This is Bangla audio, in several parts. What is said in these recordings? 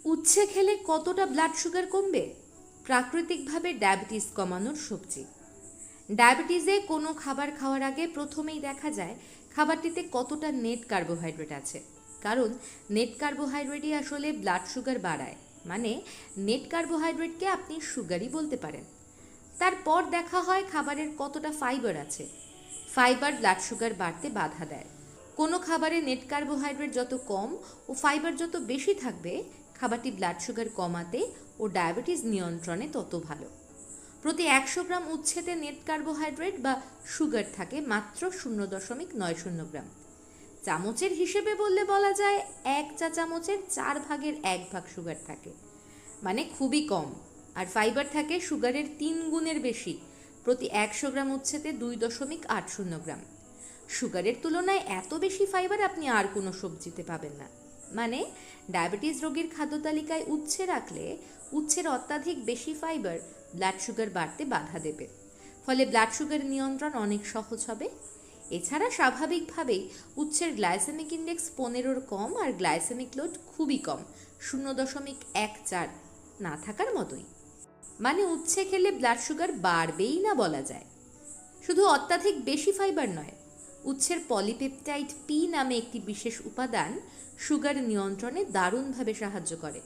উচ্ছে খেলে কতটা ব্লাড সুগার কমবে? প্রাকৃতিকভাবে ডায়াবেটিস কমানোর সবজি। ডায়াবেটিসে কোনো খাবার খাওয়ার আগে প্রথমেই দেখা যায় খাবারটিতে কতটা নেট কার্বোহাইড্রেট আছে, কারণ নেট কার্বোহাইড্রেটই আসলে ব্লাড সুগার বাড়ায়। মানে নেট কার্বোহাইড্রেটকে আপনি সুগারই বলতে পারেন। তারপর দেখা হয় খাবারের কতটা ফাইবার আছে। ফাইবার ব্লাড সুগার বাড়তে বাধা দেয়। কোনো খাবারে নেট কার্বোহাইড্রেট যত কম ও ফাইবার যত বেশি থাকবে, খাবারটি ব্লাড সুগার কমাতে ও ডায়াবেটিস নিয়ন্ত্রণে তত ভালো। প্রতি 100 গ্রাম উচ্ছেতে নেট কার্বোহাইড্রেট বা সুগার থাকে মাত্র 0.90 গ্রাম। চামচের হিসেবে বললে বলা যায় 1 চা চামচের 4 ভাগের 1 ভাগ সুগার থাকে, মানে খুবই কম। আর ফাইবার থাকে সুগারের 3 গুণের বেশি, প্রতি 100 গ্রাম উচ্ছেতে 2.80 গ্রাম। সুগারের তুলনায় এত বেশি ফাইবার আপনি আর কোনো সবজিতে পাবেন না। মানে ডায়াবেটিস রোগীর খাদ্য তালিকায় উচ্ছে রাখলে উচ্ছের অত্যাধিক বেশি ফাইবার ব্লাড সুগার বাড়তে বাধা দেবে, ফলে ব্লাড সুগার নিয়ন্ত্রণ অনেক সহজ হবে। এছাড়া স্বাভাবিকভাবেই উচ্ছের গ্লাইসেমিক ইন্ডেক্স 15-র কম আর গ্লাইসেমিক লোড খুবই কম, 0.14 না থাকার মতোই। মানে উচ্ছে খেলে ব্লাড সুগার বাড়বেই না বলা যায়। শুধু অত্যাধিক বেশি ফাইবার নয়, উচ্ছের পলিপেপটাইড পি নামে একটি বিশেষ উপাদান সুগার নিয়ন্ত্রণে দারুণভাবে সাহায্য করে।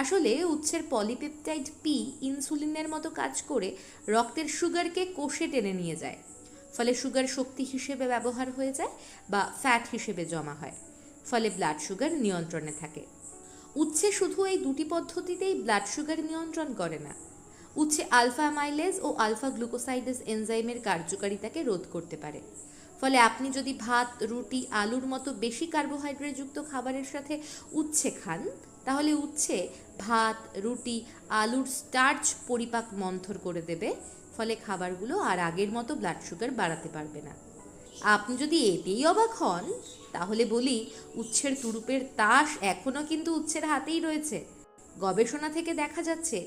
আসলে উচ্ছের পলিপেপটাইড পি ইনসুলিনের মতো কাজ করে রক্তের সুগারকে কোষে টেনে নিয়ে যায়, ফলে সুগার শক্তি হিসেবে ব্যবহার হয়ে যায় বা ফ্যাট হিসেবে জমা হয়, ফলে ব্লাড সুগার নিয়ন্ত্রণে থাকে। উচ্ছে শুধু এই দুটি পদ্ধতিতেই ব্লাড সুগার নিয়ন্ত্রণ করে না, উচ্ছে আলফা অ্যামাইলেজ ও আলফা গ্লুকোসাইডেজ এনজাইমের কার্যকারিতাকে রোধ করতে পারে। ফলে আপনি যদি ভাত, রুটি, আলুর মতো বেশি কার্বোহাইড্রেটযুক্ত খাবারের সাথে উচ্ছে খান, তাহলে উচ্ছে ভাত, রুটি, আলুর স্টার্চ পরিপাক মন্থর করে দেবে, ফলে খাবারগুলো আর আগের মতো ব্লাড সুগার বাড়াতে পারবে না। আপনি যদি এতেই অবাক হন, তাহলে বলি উচ্ছের তুরুপের তাস এখনও কিন্তু উচ্ছের হাতেই রয়েছে। গবেষণা থেকে দেখা যাচ্ছে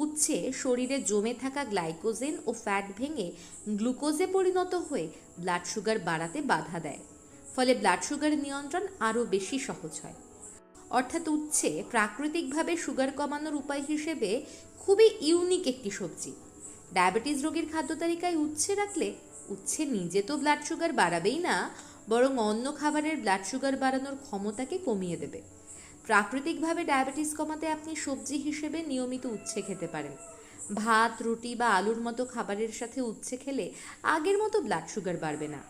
উচ্ছে শরীরে জমে থাকা গ্লাইকোজেন ও ফ্যাট ভেঙে গ্লুকোজে পরিণত হয়ে ব্লাড সুগার বাড়াতে বাধা দেয়, ফলে ব্লাড সুগার নিয়ন্ত্রণ আরও বেশি সহজ হয়। অর্থাৎ উচ্ছে প্রাকৃতিকভাবে সুগার কমানোর উপায় হিসেবে খুবই ইউনিক একটি সবজি। ডায়াবেটিস রোগীর খাদ্য তালিকায় উচ্ছে রাখলে উচ্ছে নিজে তো ব্লাড সুগার বাড়াবেই না, বরং অন্য খাবারের ব্লাড সুগার বাড়ানোর ক্ষমতাকে কমিয়ে দেবে। প্রাকৃতিকভাবে ডায়াবেটিস কমাতে আপনি সবজি হিসেবে নিয়মিত উচ্ছে খেতে পারেন। ভাত, রুটি বা আলুর মতো খাবারের সাথে উচ্ছে খেলে আগের মতো ব্লাড সুগার বাড়বে না।